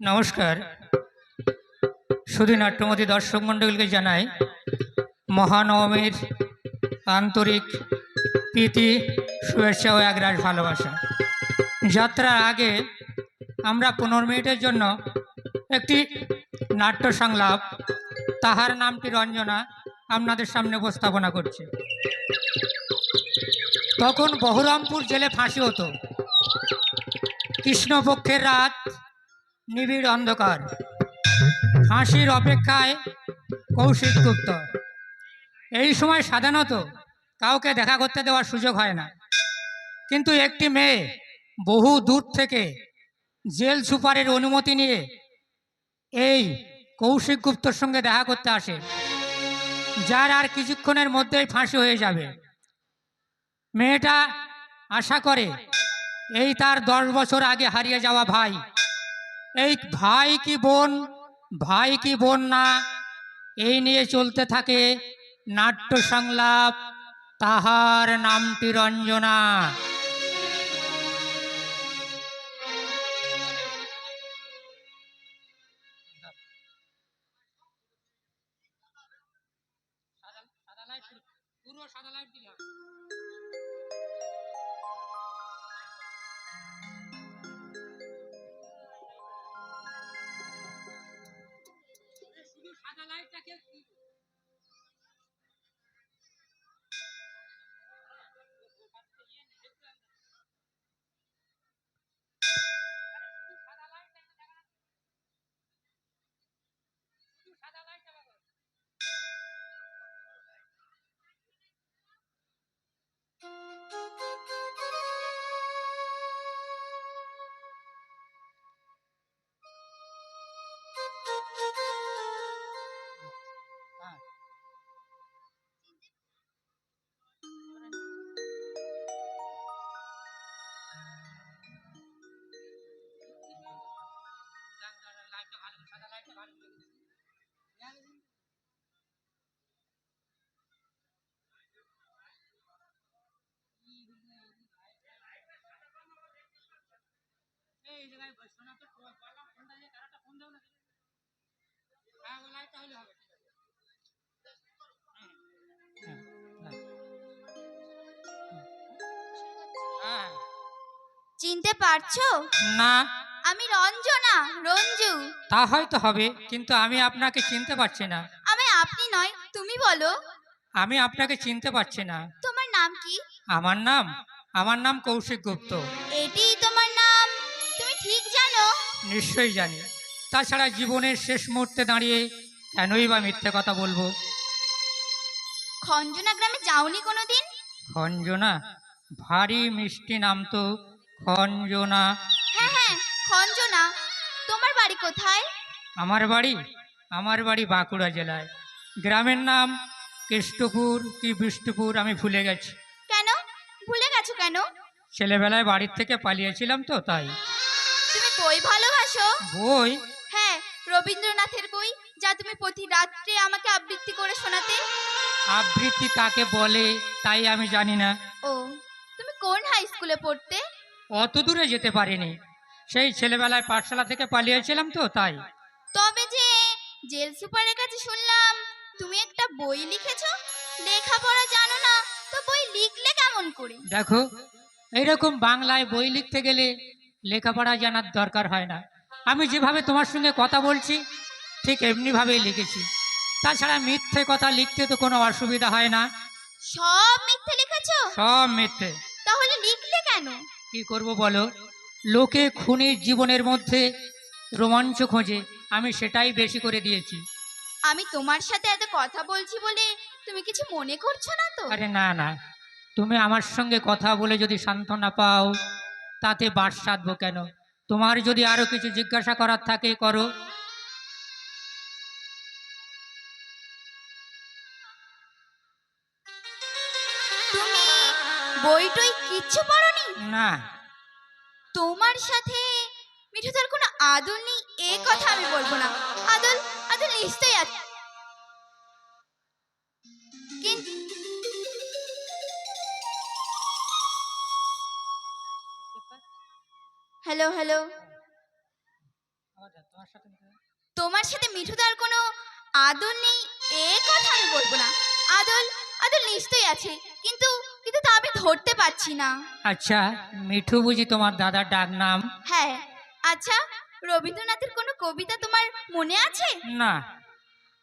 নমস্কার। শুধু নাট্যমতী দর্শক মণ্ডলীকে জানাই মহানবমীর আন্তরিক প্রীতি, শুভেচ্ছা ও একরাশ ভালোবাসা। যাত্রার আগে আমরা 15 মিনিটের জন্য একটি নাট্য সংলাপ, তাহার নামটি রঞ্জনা, আপনাদের সামনে উপস্থাপনা করছি। তখন বহরমপুর জেলে ফাঁসি হতো। কৃষ্ণপক্ষের রাত, নিবিড় অন্ধকার। ফাঁসির অপেক্ষায় কৌশিক গুপ্ত। এই সময় সাধারণত কাউকে দেখা করতে দেওয়ার সুযোগ হয় না, কিন্তু একটি মেয়ে বহু দূর থেকে জেল সুপারের অনুমতি নিয়ে এই কৌশিক গুপ্তর সঙ্গে দেখা করতে আসে, যার আর কিছুক্ষণের মধ্যেই ফাঁসি হয়ে যাবে। মেয়েটা আশা করে এই তার 10 বছর আগে হারিয়ে যাওয়া ভাই, এই ভাই কি বোন না, এই নিয়ে চলতে থাকে নাট্য সংলাপ, তাহার নামটি রঞ্জনা। চিনতে পারছো? না। আমি রঞ্জনা, রঞ্জু। তা হয়তো হবে, কিন্তু আমি আপনাকে চিনতে পারছি না। আমি আপনি নয়, তুমি বলো। আমি আপনাকে চিনতে পারছি না। তোমার নাম কি? আমার নাম কৌশিক গুপ্ত। এটি তোমার নাম? তুমি ঠিক জানো? নিশ্চয়ই জানি, তাছাড়া জীবনের শেষ মুহূর্তে দাঁড়িয়ে কেনই বা মিথ্যে কথা বলবো। খঞ্জনা গ্রামে যাওনি কোনোদিন? খঞ্জনা? ভারী মিষ্টি নাম তো, খঞ্জনা। হ্যাঁ হ্যাঁ, খঞ্জনা। তোমার বাড়ি কোথায়? আমার বাড়ি বাঁকুড়া জেলায়। গ্রামের নাম কেষ্টপুর কি বিষ্ণুপুর, আমি ভুলে গেছি। কেন ভুলে গেছো কেন? ছেলেবেলায় বাড়ির থেকে পালিয়েছিলাম তো, তাই। তুমি বই ভালোবাসো? বই? হ্যাঁ, রবীন্দ্রনাথের বই, যা তুমি প্রতি রাত্রে আমাকে আবৃত্তি করে শোনাতে। আবৃত্তি কাকে বলে তাই আমি জানি না। ও, তুমি কোন হাই স্কুলে পড়তে? অত দূরে যেতে পারিনি, সেই ছেলেবেলায় পাঠশালা থেকে পালিয়েছিলাম তো, তাই। তবে যে জেল সুপারের কাছে শুনলাম তুমি একটা বই লিখেছো। লেখাপড়া জানো না তো বই লিখলে কেমন করে? দেখো, এইরকম বাংলায় বই লিখতে গেলে লেখাপড়া জানার দরকার হয় না। আমি যেভাবে তোমার সঙ্গে কথা বলছি ঠিক এমনিভাবেই লিখেছি। তাছাড়া মিথ্যে কথা লিখতে তো কোনো অসুবিধা হয় না। সব মিথ্যে লিখেছো? সব মিথ্যে। তাহলে লিখলে কেন? কি করব বলো, লোকে খুনির জীবনের মধ্যে রোমাঞ্চ খোঁজে, আমি সেটাই বেশি করে দিয়েছি। আমি তোমার সাথে এত কথা বলছি বলে তুমি কিছু মনে করছো না তো? আরে না না, তুমি আমার সঙ্গে কথা বলে যদি সান্ত্বনা পাও তাতে বাস সাধবো কেন। তোমার যদি আরো কিছু জিজ্ঞাসা করার থাকে করো। তুমি বইটই কিচ্ছু পড়োনি? না। তোমার সাথে মিঠুদার কোনো আদল নেই এ কথা আমি বলবো না। আদল আদল নিশ্চয়ই আছে। কিন্তু হ্যালো হ্যালো, তোমার সাথে মিঠুদার কোনো আদল নেই এ কথা আমি বলবো না। আদল আদল নিশ্চয়ই আছে, কিন্তু কিন্তু তা আমি ধরতে পারছি না। আচ্ছা, মিঠু বুঝি তোমার দাদার ডাক নাম? হ্যাঁ। আচ্ছা, রবীন্দ্রনাথের কোনো কবিতা তোমার মনে আছে? না।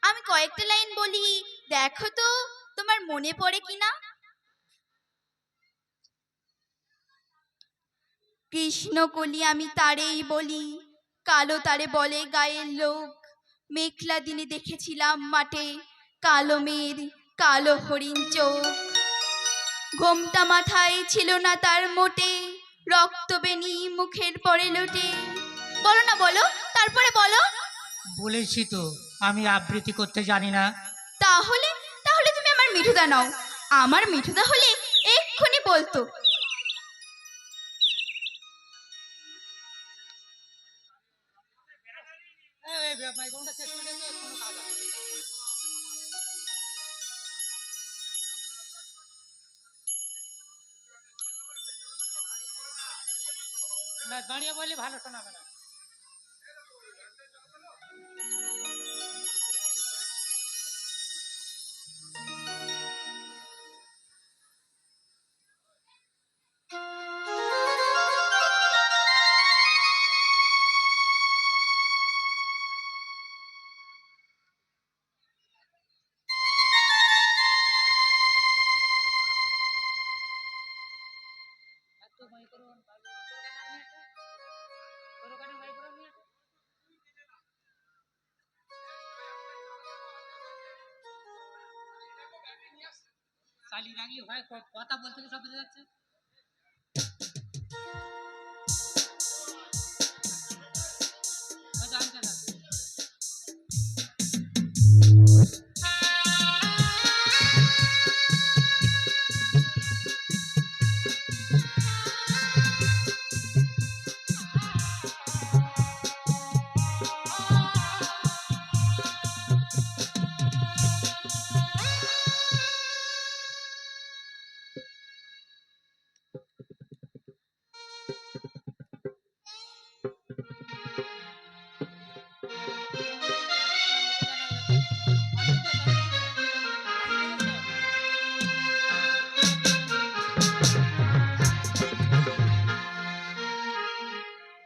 আমি কয়েকটা লাইন বলি, দেখো তো তোমার মনে পড়ে কিনা। কৃষ্ণ কলি আমি তারেই বলি, কালো তারে বলে গায়ের লোক। মেঘলা দিনে দেখেছিলাম মাঠে, কালো মেঘ কালো হরিণ চোখ। ঘোমটা মাথায় ছিল না তার মোটে, রক্ত বেনি মুখের পরে লোটে। বলো না, বলো, তারপরে বলো। বলেছি তো আমি আবৃত্তি করতে জানি না। তাহলে তাহলে তুমি আমার মিঠুদা নাও। আমার মিঠুদা হলে এক্ষুনি বলতো। না, দাঁড়িয়ে বললে ভালো শোনাবে না। চালিয়ে রাখলে হয়, কথা বলতে সব বোঝা যাচ্ছে।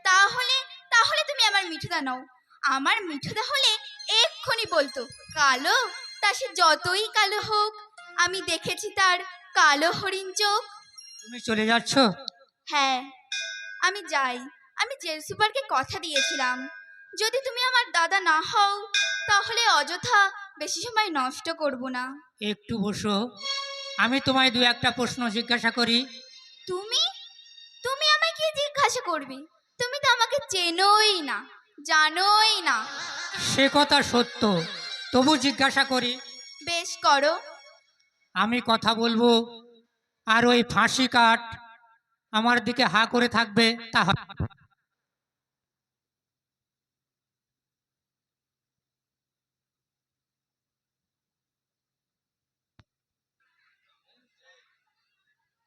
তাহলে তাহলে তুমি আমার মিঠুদা নাও। আমার মিঠুদা হলে এক্ষুনি বলতো, কালো তা সে যতই কালো হোক, আমি দেখেছি তার কালো হরিণ চোখ। তুমি চলে যাচ্ছ? হ্যাঁ, আমি যাই। আমি জেল সুপারকে কথা দিয়েছিলাম, যদি তুমি আমার দাদা না হও তাহলে অযথা বেশি সময় নষ্ট করব না। একটু বসো, আমি তোমায় দু একটা প্রশ্ন জিজ্ঞাসা করি। তুমি তুমি আমায় কি জিজ্ঞাসা করবে? তুমি তো আমাকে চেনোই না, জানোই না। সে কথা সত্য, তবু জিজ্ঞাসা করি। বেশ করো। আমি কথা বলবো আর ওই ফাঁসি কাঠ আমার দিকে হা করে থাকবে, তা হয়?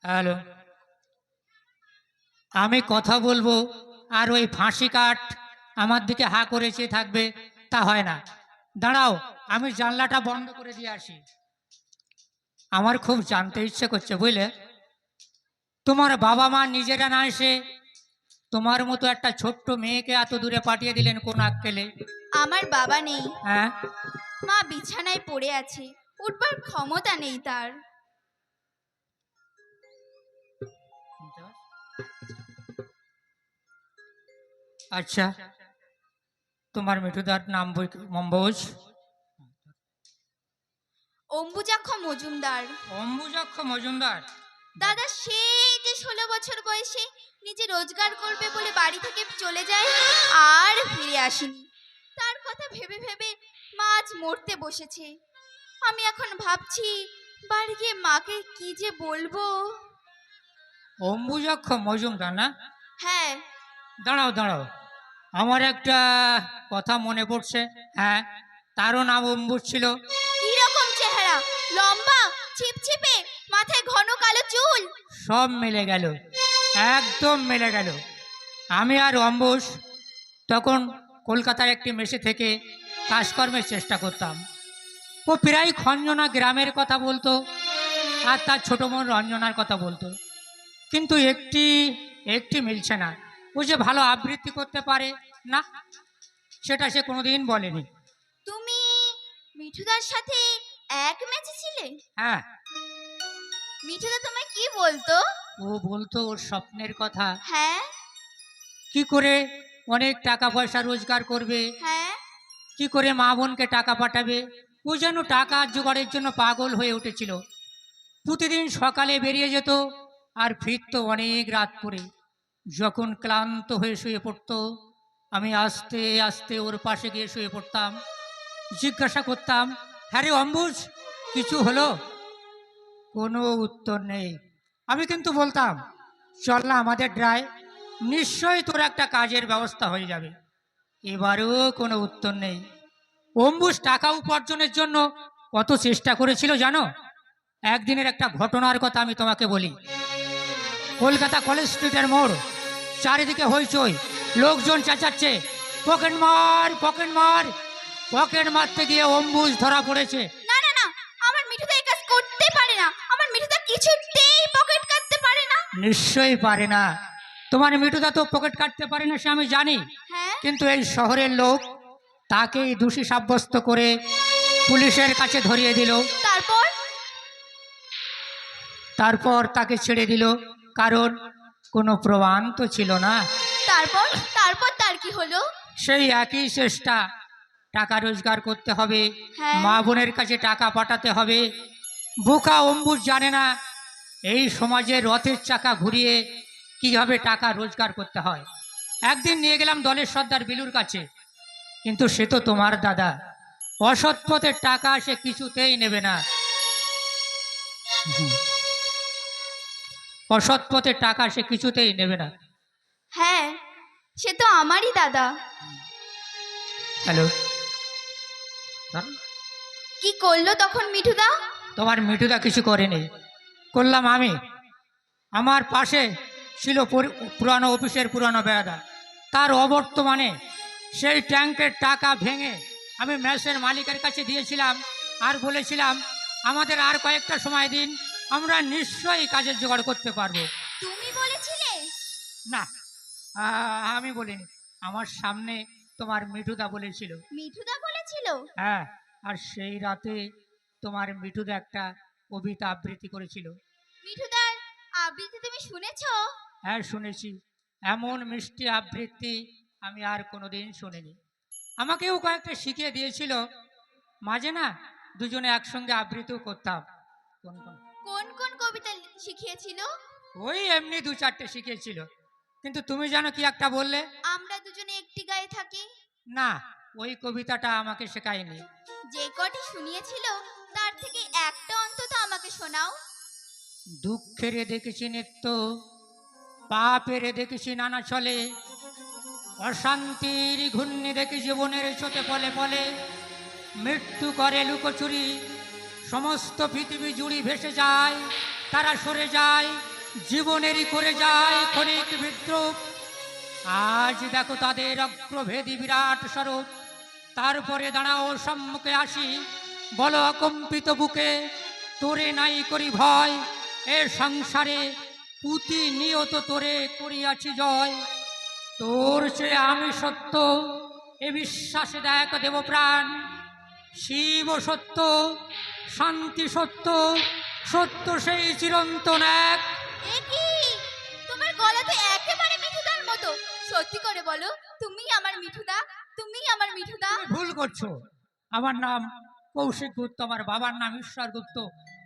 হ্যালো, আমি কথা বলবো আর ওই ফাঁসি কাঠ আমার দিকে হা করে চেয়ে থাকবে, তা হয় না। দাঁড়াও, আমি জানলাটা বন্ধ করে দিয়ে আসি। আমার খুব জানতে ইচ্ছে করছে, বুঝলে। তোমার বাবা মা নিজেরা না এসে তোমার মতো একটা ছোট্ট মেয়েকে এত দূরে পাঠিয়ে দিলেন কোন আক্কেলে? আমার বাবা নেই, হ্যাঁ, মা বিছানায় পড়ে আছে, উঠবার ক্ষমতা নেই তার। আচ্ছা, তোমার মিঠুদার নাম বই মম্বোজ? অম্বুজাক্ষ মজুমদার। অম্বুজাক্ষ মজুমদার? দাদা সেই যে 16 বছর বয়সে নিজে রোজগার করবে বলে বাড়ি থেকে চলে যায়, আর ফিরে আসেনি। তার কথা ভেবে ভেবে মা আজ মরতে বসেছে। আমি এখন ভাবছি বাড়ি গিয়ে মাকে কি যে বলবো। অম্বুজাক্ষ মজুমদার না? হ্যাঁ। দাঁড়াও দাঁড়াও, আমার একটা কথা মনে পড়ছে। হ্যাঁ, তারও নাম অম্বুজ ছিল। কিরকম চেহারা? লম্বা, ছিপছিপে, মাথায় ঘন কালো চুল। সব মিলে গেল, একদম মিলে গেল। আমি আর অম্বুজ তখন কলকাতার একটি মেসে থেকে কাজকর্মের চেষ্টা করতাম। ও প্রায় খঞ্জনা গ্রামের কথা বলতো আর তার ছোটো বোন রঞ্জনার কথা বলতো, কিন্তু একটি একটি মিলছে না। ও যে ভালো আবৃত্তি করতে পারে না, সেটা সে কোনোদিন বলেনি। তুমি মিঠুদার সাথে এক ম্যাচে ছিলে? হ্যাঁ, মিঠুদা তোমায় কি বলতো? ও বলতো ওর স্বপ্নের কথা, হ্যাঁ কি করে অনেক টাকা পয়সা রোজগার করবে, হ্যাঁ। কি করে মা বোনকে টাকা পাঠাবে। ও যেন টাকা জোগাড়ের জন্য পাগল হয়ে উঠেছিল। প্রতিদিন সকালে বেরিয়ে যেত আর ফিরতো অনেক রাত করে। যখন ক্লান্ত হয়ে শুয়ে পড়তো, আমি আস্তে আস্তে ওর পাশে গিয়ে শুয়ে পড়তাম। জিজ্ঞাসা করতাম, হ্যাঁ রে অম্বুজ, কিছু হলো? কোনো উত্তর নেই। আমি কিন্তু বলতাম, চল না আমাদের ড্রাই, নিশ্চয়ই তোর একটা কাজের ব্যবস্থা হয়ে যাবে। এবারেও কোনো উত্তর নেই। অম্বুজ টাকা উপার্জনের জন্য কত চেষ্টা করেছিল জানো? একদিনের একটা ঘটনার কথা আমি তোমাকে বলি। কলকাতা কলেজ স্ট্রিটের মোড়, চারিদিকে হইচই, লোকজন চেঁচাচ্ছে, পকেট মার পকেট মার। পকেট মারতে গিয়ে অম্বুজ ধরা পড়েছে। না না না, আমার মিঠুদা এই কাজ করতে পারে না। আমার মিঠুদা কিছুতেই পকেট কাটতে পারে না। নিশ্চয়ই পারে না। তোমার মিঠুদা তো পকেট কাটতে পারে না, সে আমি জানি। হ্যাঁ, কিন্তু এই শহরের লোক তাকেই দোষী সাব্যস্ত করে পুলিশের কাছে ধরিয়ে দিল। তারপর? তারপর তাকে ছেড়ে দিল, কারণ কোনো প্রমাণ তো ছিল না। তারপর তারপর তার কি হলো? সেই একই চেষ্টা, টাকা রোজগার করতে হবে, হ্যাঁ। মা বোনের কাছে টাকা পাঠাতে হবে। বোকা অম্বুজ জানে না এই সমাজে রথের চাকা ঘুরিয়ে কিভাবে টাকা রোজগার করতে হয়। একদিন নিয়ে গেলাম দলের সর্দার বিলুর কাছে, কিন্তু সে তো তোমার দাদা, অসৎ পথের টাকা সে কিছুতেই নেবে না। অসৎ পথের টাকা সে কিছুতেই নেবে না। হ্যাঁ, সে তো আমারই দাদা। হ্যালো, কি করলো তখন মিঠুদা? তোমার মিঠুদা কিছু করেনি, করলাম আমি। আমার পাশে ছিল পুরানো অফিসের পুরানো বেয়াদা। তার অবর্তমানে সেই ট্যাঙ্কের টাকা ভেঙে আমি ম্যাচের মালিকের কাছে দিয়েছিলাম আর বলেছিলাম, আমাদের আর কয়েকটা সময় দিন, আমরা নিশ্চয়ই কাজের জোগাড় করতে পারবো। তুমি বলেছিলে? না, আমি বলিনি, আমার সামনে তোমার মিঠুদা বলেছিল। মিঠুদা বলেছিল? হ্যাঁ, আর সেই রাতে তোমার মিঠুদা একটা কবিতা আবৃত্তি করেছিল। মিঠুদার আবৃত্তি তুমি শুনেছো? হ্যাঁ শুনেছি। এমন মিষ্টি আবৃত্তি আমি আর কোনোদিন শুনিনি। আমাকেও কয়েকটা শিখিয়ে দিয়েছিল। মাঝে না দুজনে একসঙ্গে আবৃত্তিও করতাম। কোন কোন? কোন কোন কবিতা শিখিয়েছিল? ওই এমনি দু চারটে শিখিয়েছিল। কিন্তু তুমি জানো কি একটা বললে? আমরা দুজনে একটি গায়ে থাকি। না, ওই কবিতাটা আমাকে শেখায়নি। যে কটি শুনিয়েছিল তার থেকে একটা অন্তত আমাকে শোনাও। দুঃখেরে দেখেছি নিত্য, পাপেরে দেখেছি নানা চলে, অশান্তির ঘূর্ণি দেখি জীবনের ছোটে ফলে ফলে, মৃত্যু করে লুকোচুরি, সমস্ত পৃথিবী জুড়ি ভেসে যায়, তারা সরে যায়, জীবনেরই করে যায় ক্ষণিক বিদ্রুপ। আজ দেখো তাদের অগ্রভেদী বিরাট স্বরূপ, তারপরে দাঁড়াও সম্মুখে আসি, বলো অকম্পিত বুকে, তোরে নাই করি ভয়, এ সংসারে পুঁতি নিয়ত তোরে করিয়াছি জয়। তোর সে আমি সত্য, এ বিশ্বাসে দেখ দেব প্রাণ, শিব সত্য, শান্তি সত্য, সত্য সেই চিরন্তন এক। এ কি, তোমার গলা তো একেবারে মিঠুদার মতো। সত্যি করে বলো, তুমি আমার মিঠুদা? তুমি আমার মিঠুদা? তুমি ভুল করছো। আমার নাম কৌশিক গুপ্ত, আমার বাবার নাম ঈশ্বর গুপ্ত,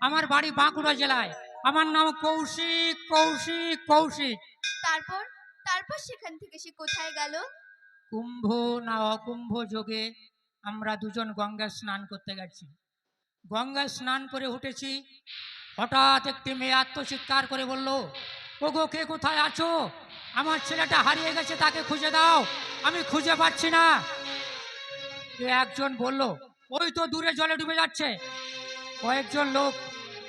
আমার বাড়ি বাঁকুড়া জেলায়, আমার নাম কৌশিক কৌশিক কৌশিক। তারপর তারপর সেখান থেকে সে কোথায় গেল? কুম্ভ না অকুম্ভ যোগে আমরা দুজন গঙ্গা স্নান করতে গেছি। গঙ্গা স্নান করে উঠেছি, হঠাৎ একটি মেয়ে আত্মচিৎকার করে বলল, ওগো কে কোথায় আছো? আমার ছেলেটা হারিয়ে গেছে, তাকে খুঁজে দাও, আমি খুঁজে পাচ্ছি না। একজন বলল, ওই তো দূরে জলে ডুবে যাচ্ছে। কয়েকজন লোক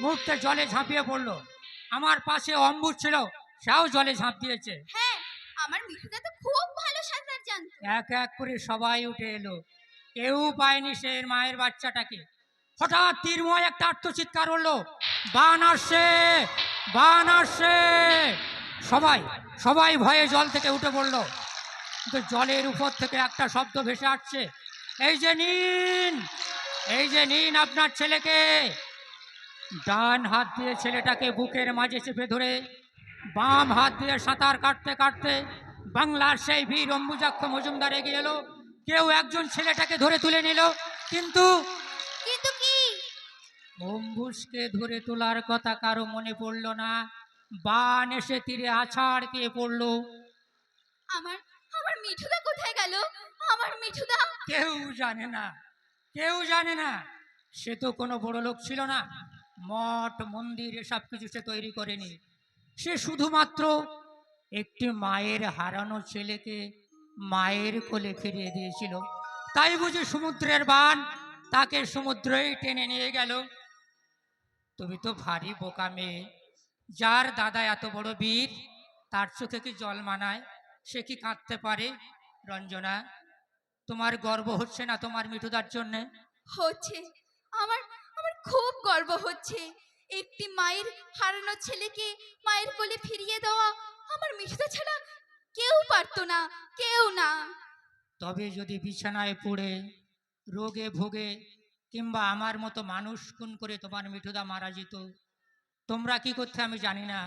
মুহূর্তে জলে ঝাঁপিয়ে পড়লো। আমার পাশে অম্বুজ ছিল, সেও জলে ঝাঁপ দিয়েছে। হ্যাঁ, আমার মিঠুদা তো খুব ভালো সাঁতার জানতো। শান্ত। এক এক করে সবাই উঠে এলো। কেউ পায়নি সে মায়ের বাচ্চাটাকে। হঠাৎ তীরময় একটা আর্তচিৎকার হলো, বান আসছে, বান আসছে! সবাই সবাই ভয়ে জল থেকে উঠে পড়লো। কিন্তু জলের উপর থেকে একটা শব্দ ভেসে আসছে, এই যে নিন, এই যে নিন আপনার ছেলেকে। ডান হাত দিয়ে ছেলেটাকে বুকের মাঝে চেপে ধরে বাম হাত দিয়ে সাঁতার কাটতে কাটতে বাংলার সেই বীর অম্বুজাক্ষ মজুমদার এগিয়ে এলো। কেউ একজন ছেলেটাকে ধরে তুলে নিল, কিন্তু কিন্তু কি? অম্বুজকে ধরে তোলার কথা কারো মনে পড়ল না। বান এসে তীরে আছাড় খেয়ে পড়ল। আমার আমার মিঠুদা কোথায় গেল? আমার মিঠুদা! কেউ জানে না, কেউ জানে না। সে তো কোনো বড় লোক ছিল না, মঠ মন্দির এসব কিছু সে তৈরি করেনি। সে শুধুমাত্র একটি মায়ের হারানো ছেলেকে মায়ের কোলে ফিরিয়ে দিয়েছিল। তাই বুঝি সমুদ্রের বান তাকে সমুদ্রেই টেনে নিয়ে গেল। তুমি তো ভারী বোকা মেয়ে। যার দাদা এত বড় বীর, তার চোখে কি জল মানায়? সে কি কাঁদতে পারে? রঞ্জনা, তোমার গর্ব হচ্ছে না তোমার মিঠুদার জন্যে? হচ্ছে। আমার আমার খুব গর্ব হচ্ছে। একটি মায়ের হারানো ছেলেকে মায়ের কোলে ফিরিয়ে দেওয়া আমার মিঠুদা ছাড়া কেউ পারতো না, কেউ না। তবে যদি বিছানায় পড়ে রোগে ভোগে কিংবা আমার মতো মানুষ খুন করে তোমার মিঠুদা মারা যেত, তোমরা কি করতে আমি জানি না,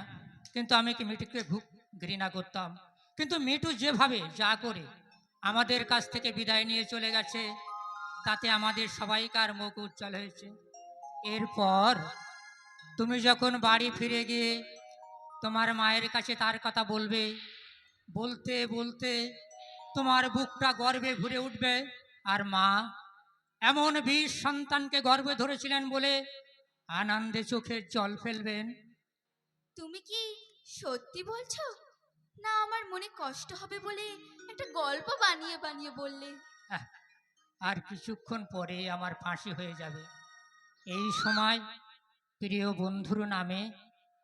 কিন্তু আমি কি মিঠুকে খুব ঘৃণা করতাম। কিন্তু মিঠু যেভাবে যা করে আমাদের কাছ থেকে বিদায় নিয়ে চলে গেছে, তাতে আমাদের সবাইকার মুখ উজ্জ্বল হয়েছে। এরপর তুমি যখন বাড়ি ফিরে গিয়ে তোমার মায়ের কাছে তার কথা বলবে, বলতে বলতে তোমার বুকটা গর্বে ভরে উঠবে। আর মা এমন বীর সন্তানকে গর্বে ধরেছিলেন বলে আনন্দে চোখের জল ফেলবেন। তুমি কি সত্যি বলছো, না আমার মনে কষ্ট হবে বলে একটা গল্প বানিয়ে বানিয়ে বললে? আহ, আর কিছুক্ষণ পরে আমার ফাঁসি হয়ে যাবে। এই সময় প্রিয় বন্ধুর নামে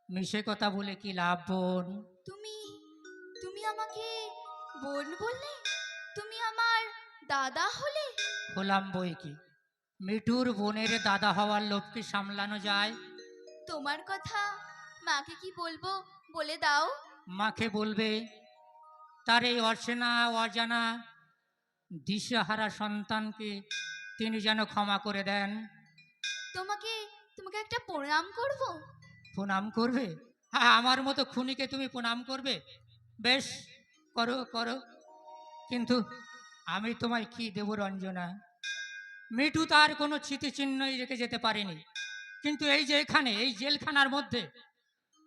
মিশে কথা বলে কি লাভ বোন? তুমি তুমি আমাকে বোন বললে? তুমি আমার দাদা হলে? হলাম বই কি, মিঠুর বোনের দাদা হওয়ার লোভ কি সামলানো যায়? তোমার কথা মাকে কি বলবো বলে দাও। মাকে বলবে তার এই অচেনা অজানা দিশেহারা সন্তানকে তিনি যেন ক্ষমা করে দেন। তোমাকে তোমাকে একটা প্রণাম করব। প্রণাম করবে? হ্যাঁ, আমার মতো খুনিকে তুমি প্রণাম করবে? বেশ, করো করো, কিন্তু আমি তোমায় কি দেব রঞ্জনা? মিঠু তার কোনো স্মৃতিচিহ্নই রেখে যেতে পারেনি, কিন্তু এই যে এখানে এই জেলখানার মধ্যে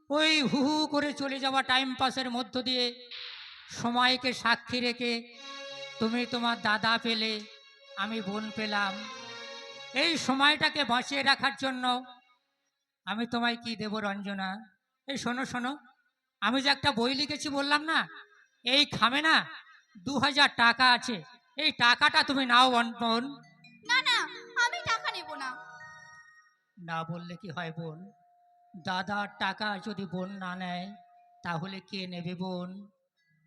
ওই হু হু করে চলে যাওয়া টাইম পাসের মধ্য দিয়ে সময়কে সাক্ষী রেখে তুমি তোমার দাদা পেলে, আমি বোন পেলাম। এই সময়টাকে বাঁচিয়ে রাখার জন্য আমি তোমায় কি দেব রঞ্জনা? এই শোনো শোনো, আমি যে একটা বই লিখেছি বললাম না, এই খামে না 2000 টাকা আছে। এই টাকাটা তুমি নাও বোন। না না, আমি টাকা নেব না। না বললে কি হয় বোন? দাদার টাকা যদি বোন না নেয়, তাহলে কে নেবে বোন?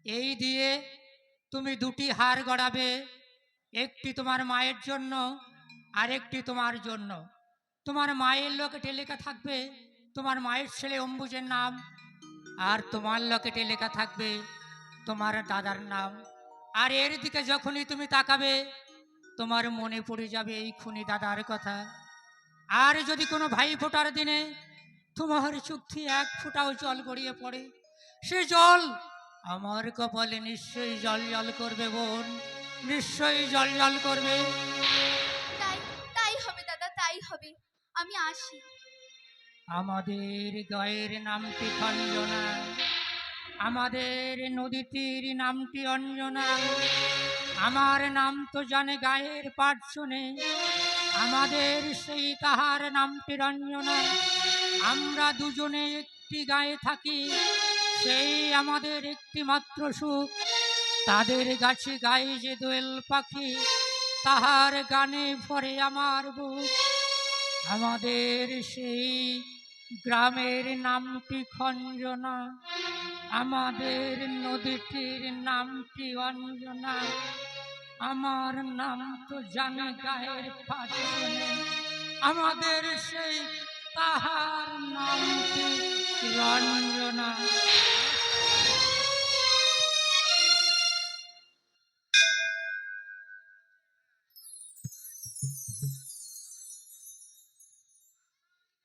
এই দিয়ে তুমি দুটি হার গড়াবে, একটি তোমার মায়ের জন্য আর একটি তোমার জন্য। তোমার মায়ের লকেটে লেখা থাকবে তোমার মায়ের ছেলে অম্বুজের নাম, আর তোমার লকেটে লেখা থাকবে তোমার দাদার নাম। আর এর দিকে যখনই তুমি তাকাবে, তোমার মনে পড়ে যাবে এই খুনি দাদার কথা। আর যদি কোনো ভাই ফোটার দিনে তোমার চোখ থেকে এক ফোঁটাও জল গড়িয়ে পড়ে, সে জল আমার কপালে নিশ্চয়ই জল জল করবে বোন, নিশ্চয়ই জল জল করবে। তাই তাই হবে দাদা, তাই হবে। আমি আসি। আমাদের গায়ের নামটি খঞ্জনা, আমাদের নদীটির নামটি অঞ্জনা। আমার নাম তো জানে গায়ের পাঠ শুনে, আমাদের সেই তাহার নামটি রঞ্জনা। আমরা দুজনে একটি গায়ে থাকি, সেই আমাদের একটি মাত্র সুখ। তাদের গাছে গায়ে যে দোয়েল পাখি, তাহার গানে ভরে আমার বুক। আমাদের সেই গ্রামের নামটি খঞ্জনা। আমাদের নদীটির নামটি অঞ্জনা, আমার নাম তো জানে গায়ের পাশে, আমাদের সেই তাহার নামটি রঞ্জনা।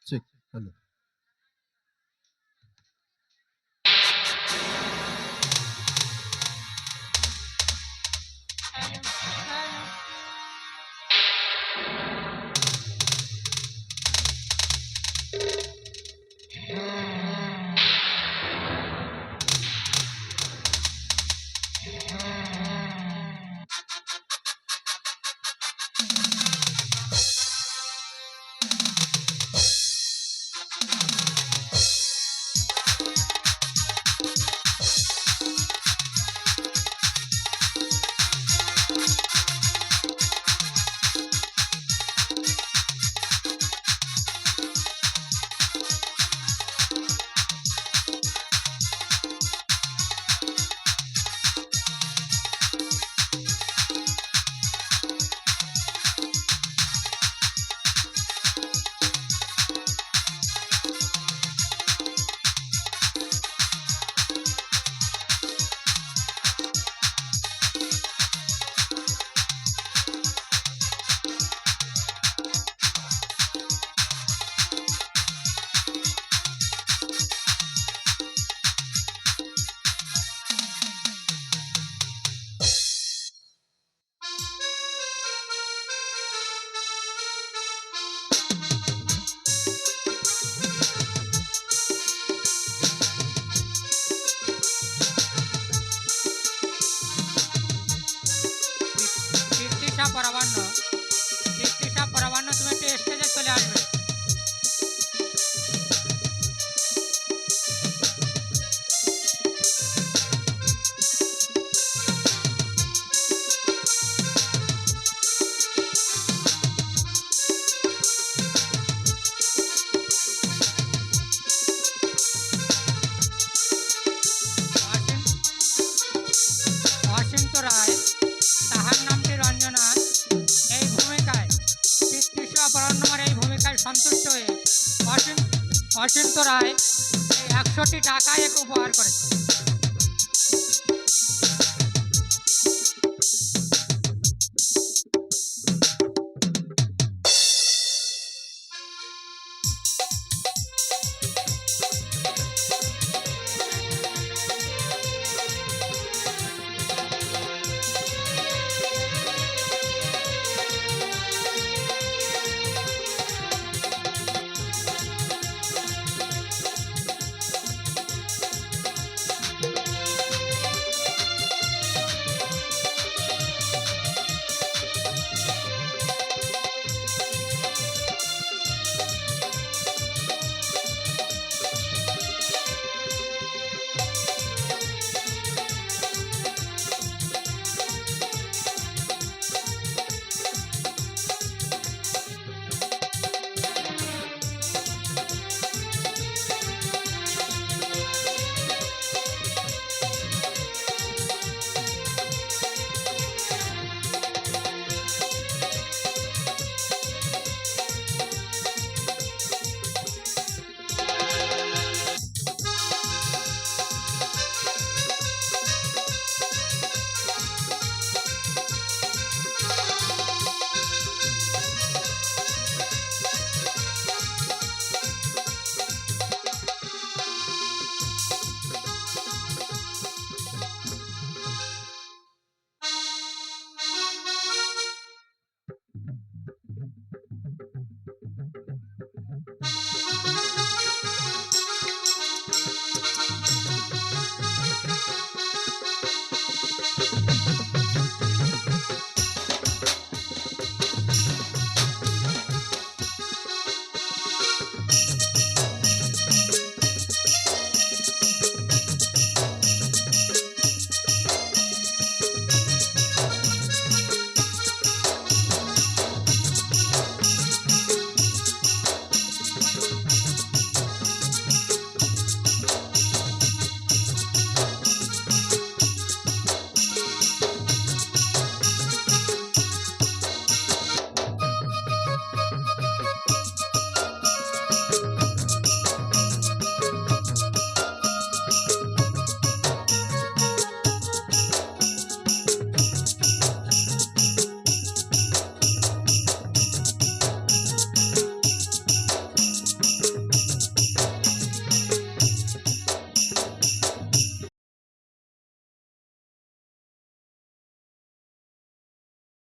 Check hello. তৃপ্তিশা পরাবান্ন, তৃপ্তিশা পরাবান্ন, তুমি একটু স্টেজে চলে আসবে। অচিন্ত রায়, তাহার নামটি রঞ্জনা, এই ভূমিকায় তৃপ্তিশা পরান্নমার এই ভূমিকায় সন্তুষ্ট হয়ে অচিন্ত রায় এই 100টি টাকা এক উপহার করেছে।